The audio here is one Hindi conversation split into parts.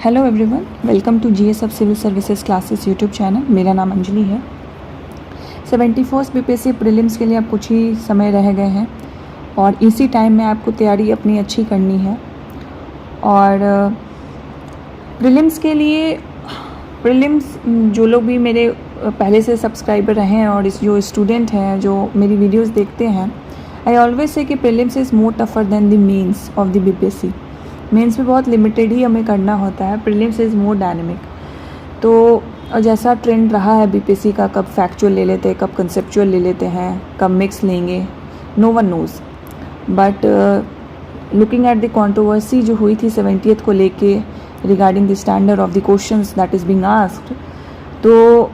Hello everyone, welcome to GS of civil services classes YouTube channel. मेरा नाम अंजलि है। 71st बीपीएससी प्रीलिम्स के लिए अब कुछ ही समय रह गए हैं और इसी टाइम में आपको तैयारी अपनी अच्छी करनी है। और प्रीलिम्स के लिए जो लोग भी मेरे पहले से सब्सक्राइबर रहे हैं और जो स्टूडेंट हैं जो मेरी वीडियोस देखते हैं, आई ऑलवेज से कि prelims is more tougher than the mains of the BPSC. Mains में बहुत लिमिटेड ही हमें करना होता है, प्रीलिम्स इज़ मोर डायनेमिक। तो जैसा ट्रेंड रहा है बीपीएससी का, कब फैक्चुअल ले लेते हैं, कब कंसेप्चुअल ले लेते हैं, कब मिक्स लेंगे, no one knows. But looking at the controversy जो हुई थी 70th को लेके regarding the standard of the questions that is being asked, तो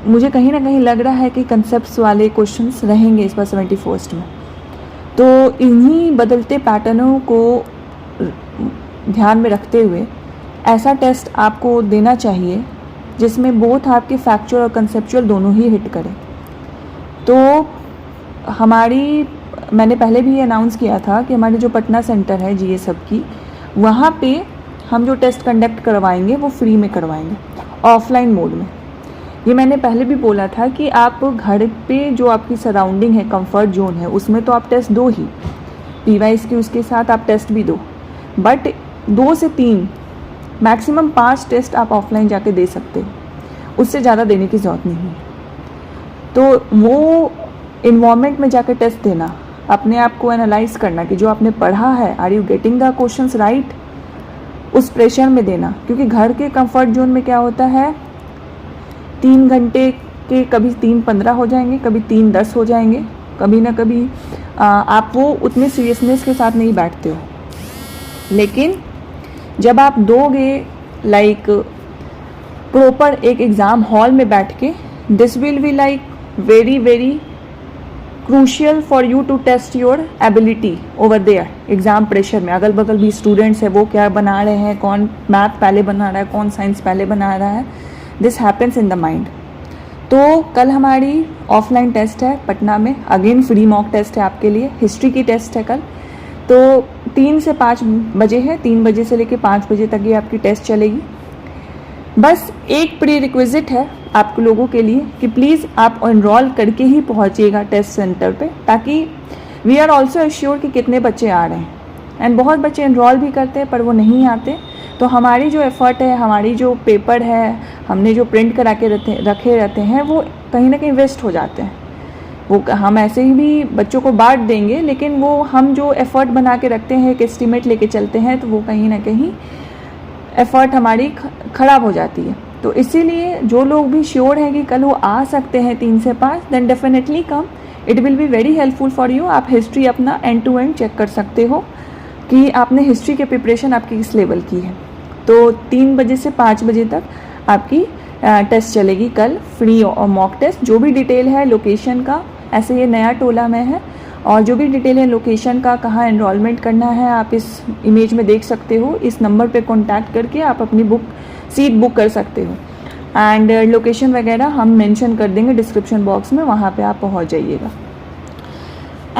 मुझे कहीं ना कहीं लग रहा है कि कंसेप्ट्स वाले क्वेश्चंस रहेंगे इस बार 71st में। तो इन्हीं बदलते पैटर्नों को ध्यान में रखते हुए ऐसा टेस्ट आपको देना चाहिए जिसमें बोथ आपके फैक्चुअल और कंसेप्चुअल दोनों ही हिट करें। तो मैंने पहले भी अनाउंस किया था कि हमारी जो पटना सेंटर है जीए सब की, वहाँ पे हम जो टेस्ट कंडक्ट करवाएंगे वो फ्री में करवाएंगे, ऑफलाइन मोड में। ये मैंने पहले भी बोला था कि आप घर पे जो आपकी सराउंडिंग है, कंफर्ट जोन है, उसमें तो आप टेस्ट दो ही, पीवाईस की उसके साथ आप टेस्ट भी दो, बट 2 से 3 मैक्सिमम 5 टेस्ट आप ऑफलाइन जाके दे सकते हो, उससे ज़्यादा देने की ज़रूरत नहीं है। तो वो इन्वायरमेंट में जाकर टेस्ट देना, अपने आप को एनालाइज करना कि जो आपने पढ़ा है, are you getting the questions right, उस प्रेशर में देना। क्योंकि घर के कंफर्ट जोन में क्या होता है, 3 घंटे के कभी 3:15 हो जाएंगे, कभी 3:10 हो जाएंगे, कभी ना कभी आप वो उतने सीरियसनेस के साथ नहीं बैठते हो। लेकिन जब आप दोगे लाइक प्रॉपर एक एग्ज़ाम हॉल में बैठ के, this will be like very very crucial for you to test your ability over there exam pressure में। अगल बगल भी स्टूडेंट्स है, वो क्या बना रहे हैं, कौन मैथ पहले बना रहा है, कौन साइंस पहले बना रहा है, this happens in the mind. तो कल हमारी ऑफलाइन टेस्ट है पटना में, अगेन फ्री मॉक टेस्ट है आपके लिए, हिस्ट्री की टेस्ट है कल। तो 3 से 5 बजे है, 3 बजे से लेकर 5 बजे तक ये आपकी टेस्ट चलेगी। बस एक प्री रिक्विजिट है आप लोगों के लिए कि प्लीज़ आप एनरोल करके ही पहुंचिएगा टेस्ट सेंटर पे, ताकि वी आर ऑल्सो एश्योर कि कितने बच्चे आ रहे हैं। एंड बहुत बच्चे एनरोल भी करते हैं पर वो नहीं आते, तो हमारी जो एफ़र्ट है, हमारी जो पेपर है, हमने जो प्रिंट करा के रखे रहते हैं, वो कहीं ना कहीं वेस्ट हो जाते हैं। वो हम ऐसे ही भी बच्चों को बांट देंगे, लेकिन वो हम जो एफ़र्ट बना के रखते हैं, एक एस्टीमेट लेके चलते हैं, तो वो कहीं ना कहीं एफ़र्ट हमारी ख़राब हो जाती है। तो इसीलिए जो लोग भी श्योर हैं कि कल वो आ सकते हैं 3 से 5, then definitely come, it will be very helpful for you. आप हिस्ट्री अपना एंड टू एंड चेक कर सकते हो कि आपने हिस्ट्री के प्रिपरेशन आपकी किस लेवल की है। तो 3 बजे से 5 बजे तक आपकी टेस्ट चलेगी कल, फ्री मॉक टेस्ट। जो भी डिटेल है लोकेशन का, ऐसे ये नया टोला में है, और जो भी डिटेल है लोकेशन का, कहाँ एनरोलमेंट करना है, आप इस इमेज में देख सकते हो। इस नंबर पे कांटेक्ट करके आप अपनी सीट बुक कर सकते हो। एंड लोकेशन वगैरह हम मेंशन कर देंगे डिस्क्रिप्शन बॉक्स में, वहाँ पे आप पहुँच जाइएगा।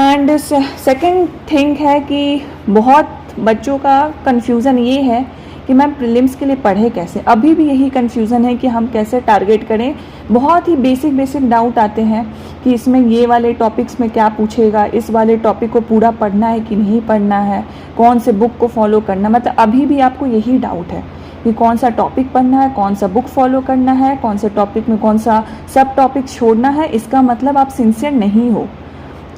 एंड सेकेंड थिंग है कि बहुत बच्चों का कन्फ्यूज़न ये है कि मैम प्रीलिम्स के लिए पढ़े कैसे। अभी भी यही कन्फ्यूज़न है कि हम कैसे टारगेट करें। बहुत ही बेसिक डाउट आते हैं कि इसमें ये वाले टॉपिक्स में क्या पूछेगा, इस वाले टॉपिक को पूरा पढ़ना है कि नहीं पढ़ना है, कौन से बुक को फॉलो करना। मतलब अभी भी आपको यही डाउट है कि कौन सा टॉपिक पढ़ना है, कौन सा बुक फॉलो करना है, कौन से टॉपिक में कौन सा सब टॉपिक छोड़ना है। इसका मतलब आप सिंसियर नहीं हो,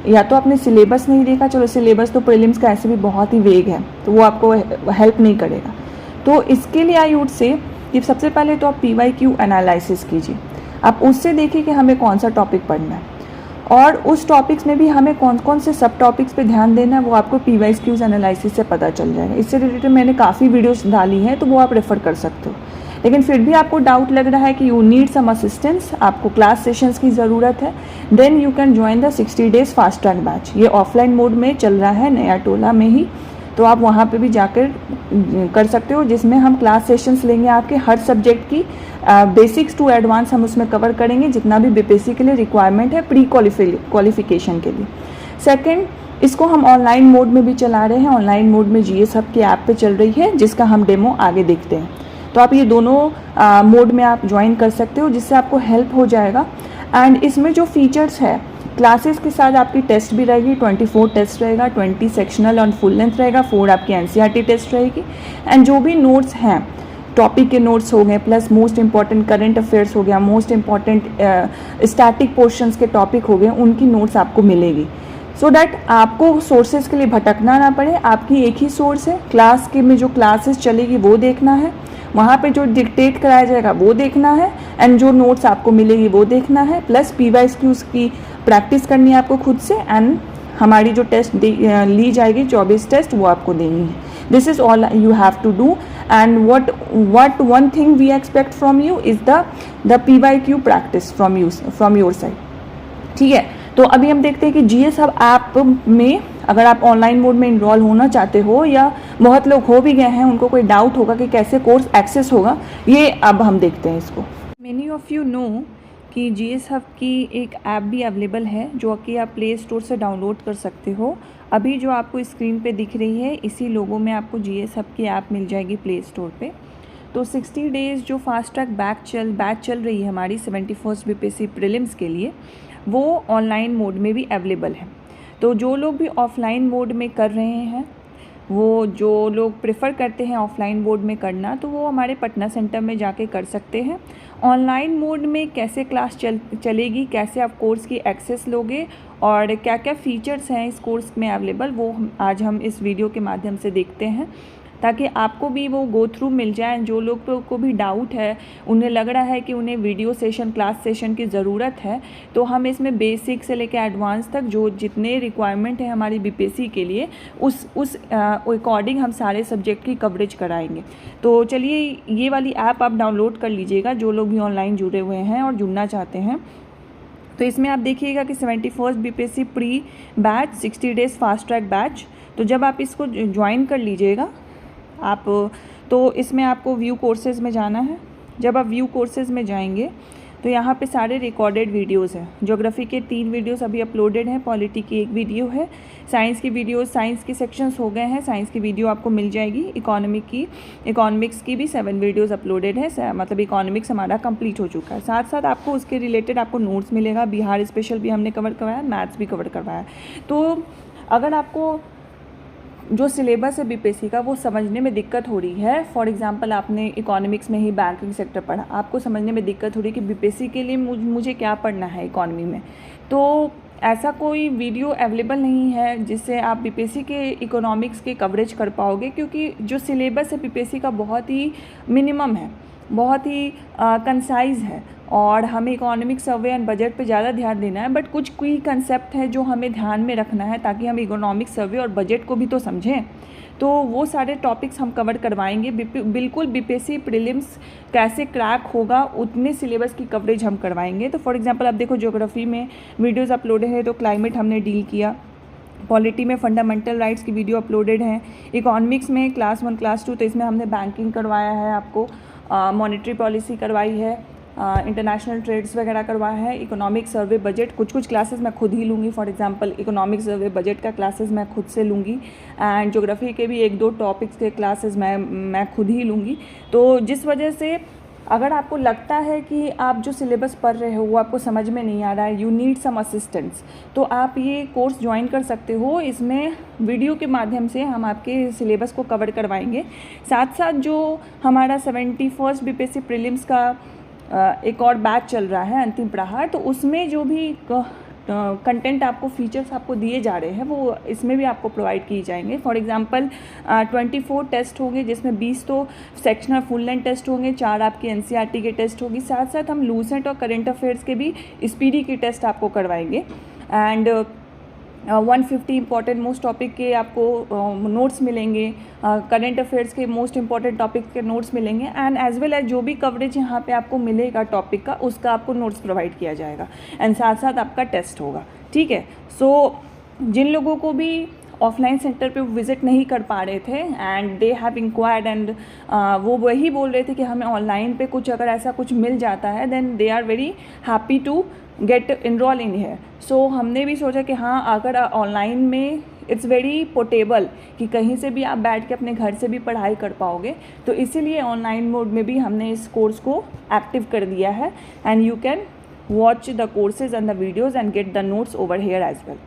या तो आपने सिलेबस नहीं देखा। चलो सिलेबस तो प्रीलिम्स का ऐसे भी बहुत ही वेग है, तो वो आपको हेल्प नहीं करेगा। तो इसके लिए आई वुड से कि सबसे पहले तो आप PYQ एनालिसिस कीजिए। आप उससे देखिए कि हमें कौन सा टॉपिक पढ़ना है, और उस टॉपिक्स में भी हमें कौन कौन से सब टॉपिक्स पे ध्यान देना है, वो आपको PYQ एनालिसिस से पता चल जाएगा। इससे रिलेटेड मैंने काफ़ी वीडियोस डाली हैं, तो वो आप रेफ़र कर सकते हो। लेकिन फिर भी आपको डाउट लग रहा है कि यू नीड सम असिस्टेंस, आपको क्लास सेशंस की ज़रूरत है, then you can join the 60 days fast track batch. ये ऑफलाइन मोड में चल रहा है नया टोला में ही, तो आप वहाँ पे भी जाकर कर सकते हो, जिसमें हम क्लास सेशंस लेंगे आपके हर सब्जेक्ट की, बेसिक्स टू एडवांस हम उसमें कवर करेंगे, जितना भी बीपीएससी के लिए रिक्वायरमेंट है प्री क्वालिफिकेशन के लिए। सेकंड, इसको हम ऑनलाइन मोड में भी चला रहे हैं। ऑनलाइन मोड में जीएस हब की ऐप पे चल रही है, जिसका हम डेमो आगे देखते हैं। तो आप ये दोनों मोड में आप ज्वाइन कर सकते हो, जिससे आपको हेल्प हो जाएगा। एंड इसमें जो फीचर्स है, क्लासेस के साथ आपकी टेस्ट भी रहेगी, 24 टेस्ट रहेगा, 20 सेक्शनल और फुल लेंथ रहेगा, 4 आपकी एनसीईआरटी टेस्ट रहेगी। एंड जो भी नोट्स हैं, टॉपिक के नोट्स हो गए, plus most important current affairs हो गया, मोस्ट इंपॉर्टेंट स्टैटिक पोर्शंस के टॉपिक हो गए, उनकी नोट्स आपको मिलेगी। सो डैट आपको सोर्सेज के लिए भटकना ना पड़े। आपकी एक ही सोर्स है, क्लास के में जो क्लासेस चलेगी वो देखना है, वहाँ पे जो डिक्टेट कराया जाएगा वो देखना है, एंड जो नोट्स आपको मिलेगी वो देखना है, प्लस PYQs की प्रैक्टिस करनी है आपको खुद से। एंड हमारी जो टेस्ट ली जाएगी 24 टेस्ट, वो आपको देनी है। This is all you have to do. And what one thing we expect from you is the PYQ practice from your side। ठीक है, तो अभी हम देखते हैं कि जीएस हब ऐप में अगर आप ऑनलाइन मोड में इनरोल होना चाहते हो, या बहुत लोग हो भी गए हैं, उनको कोई डाउट होगा कि कैसे कोर्स एक्सेस होगा, ये अब हम देखते हैं इसको। मेनी ऑफ़ यू नो कि जीएस हब की एक ऐप भी अवेलेबल है, जो कि आप प्ले स्टोर से डाउनलोड कर सकते हो। अभी जो आपको स्क्रीन पे दिख रही है, इसी लोगों में आपको जीएस हब की ऐप मिल जाएगी प्ले स्टोर पे। तो 60 डेज़ जो फास्ट ट्रैक बैच चल रही है हमारी 71st बीपीएससी प्रीलिम्स के लिए, वो ऑनलाइन मोड में भी अवेलेबल है। तो जो लोग भी ऑफ़लाइन मोड में कर रहे हैं, वो जो लोग प्रेफर करते हैं ऑफ़लाइन मोड में करना, तो वो हमारे पटना सेंटर में जाके कर सकते हैं। ऑनलाइन मोड में कैसे क्लास चलेगी, कैसे आप कोर्स की एक्सेस लोगे, और क्या क्या फ़ीचर्स हैं इस कोर्स में अवेलेबल, वो आज हम इस वीडियो के माध्यम से देखते हैं, ताकि आपको भी वो गो थ्रू मिल जाए। जो लोग को भी डाउट है, उन्हें लग रहा है कि उन्हें वीडियो सेशन, क्लास सेशन की ज़रूरत है, तो हम इसमें बेसिक से लेकर एडवांस तक जो जितने रिक्वायरमेंट है हमारी बीपीएससी के लिए, उस अकॉर्डिंग हम सारे सब्जेक्ट की कवरेज कराएंगे। तो चलिए, ये वाली ऐप आप डाउनलोड कर लीजिएगा, जो लोग भी ऑनलाइन जुड़े हुए हैं और जुड़ना चाहते हैं। तो इसमें आप देखिएगा कि 71st BPSC pre batch 60 days fast track batch. तो जब आप इसको ज्वाइन कर लीजिएगा आप, तो इसमें आपको व्यू कोर्सेज़ में जाना है। जब आप व्यू कोर्सेज़ में जाएंगे तो यहाँ पे सारे रिकॉर्डेड वीडियोस हैं। ज्योग्राफी के 3 वीडियोस अभी अपलोडेड हैं, पॉलिटी की 1 वीडियो है, साइंस की वीडियोस, साइंस के सेक्शंस हो गए हैं, साइंस की वीडियो आपको मिल जाएगी। इकोनॉमिक्स की भी 7 वीडियोस अपलोडेड है, मतलब इकोनॉमिक्स हमारा कंप्लीट हो चुका है। साथ साथ आपको उसके रिलेटेड आपको नोट्स मिलेगा। बिहार स्पेशल भी हमने कवर करवाया, मैथ्स भी कवर करवाया। तो अगर आपको जो सिलेबस है बीपीएससी का वो समझने में दिक्कत हो रही है, फॉर एग्जांपल आपने इकोनॉमिक्स में ही बैंकिंग सेक्टर पढ़ा, आपको समझने में दिक्कत हो रही है कि बीपीएससी के लिए मुझे क्या पढ़ना है इकोनॉमी में, तो ऐसा कोई वीडियो अवेलेबल नहीं है जिससे आप बीपीएससी के इकोनॉमिक्स के कवरेज कर पाओगे, क्योंकि जो सिलेबस है बीपीएससी का बहुत ही मिनिमम है, बहुत ही कंसाइज है, और हमें इकोनॉमिक सर्वे एंड बजट पे ज़्यादा ध्यान देना है। बट कुछ कोई कंसेप्ट है जो हमें ध्यान में रखना है, ताकि हम इकोनॉमिक सर्वे और बजट को भी तो समझें। तो वो सारे टॉपिक्स हम कवर करवाएंगे। बिल्कुल बीपीएससी प्रीलिम्स कैसे क्रैक होगा, उतने सिलेबस की कवरेज हम करवाएंगे। तो फॉर एग्जांपल आप देखो, ज्योग्राफी में वीडियोज़ अपलोडेड है, तो क्लाइमेट हमने डील किया। पॉलिटी में फंडामेंटल राइट्स की वीडियो अपलोडेड है। इकोनॉमिक्स में क्लास 1 क्लास 2, तो इसमें हमने बैंकिंग करवाया है, आपको मॉनेटरी पॉलिसी करवाई है, इंटरनेशनल ट्रेड्स वगैरह करवाया है। इकोनॉमिक सर्वे बजट कुछ क्लासेस मैं खुद ही लूँगी, for example economic survey budget का क्लासेस मैं खुद से लूँगी, एंड ज्योग्राफी के भी 1-2 टॉपिक्स के क्लासेस मैं खुद ही लूँगी। तो जिस वजह से अगर आपको लगता है कि आप जो सिलेबस पढ़ रहे हो वो आपको समझ में नहीं आ रहा है, यू नीड सम असिस्टेंस, तो आप ये कोर्स ज्वाइन कर सकते हो। इसमें वीडियो के माध्यम से हम आपके सिलेबस को कवर करवाएंगे। साथ साथ जो हमारा 71st बीपीएससी प्रीलिम्स का एक और बैच चल रहा है, अंतिम प्रहार, तो उसमें जो भी कंटेंट आपको, फीचर्स आपको दिए जा रहे हैं, वो इसमें भी आपको प्रोवाइड किए जाएंगे। फॉर एग्जांपल 24 टेस्ट होंगे, जिसमें 20 तो सेक्शनल फुल लेंथ टेस्ट होंगे, 4 आपकी एनसीईआरटी के टेस्ट होगी। साथ साथ हम लूसेंट और करंट अफेयर्स के भी स्पीडी की टेस्ट आपको करवाएंगे, एंड 150 इंपॉर्टेंट मोस्ट टॉपिक के आपको नोट्स मिलेंगे, करंट अफेयर्स के मोस्ट इंपॉर्टेंट टॉपिक के नोट्स मिलेंगे, एंड एज वेल एज जो भी कवरेज यहाँ पे आपको मिलेगा टॉपिक का, उसका आपको नोट्स प्रोवाइड किया जाएगा, एंड साथ साथ आपका टेस्ट होगा। ठीक है, सो जिन लोगों को भी ऑफलाइन सेंटर पे विज़िट नहीं कर पा रहे थे, and they have inquired, and वो वही बोल रहे थे कि हमें ऑनलाइन पे कुछ अगर ऐसा कुछ मिल जाता है, then they are very happy to get enrol in है। सो हमने भी सोचा कि हाँ, अगर ऑनलाइन में इट्स वेरी पोर्टेबल कि कहीं से भी आप बैठ के अपने घर से भी पढ़ाई कर पाओगे, तो इसीलिए ऑनलाइन मोड में भी हमने इस कोर्स को एक्टिव कर दिया है। And you can watch the courses and the videos and get the notes over here as well.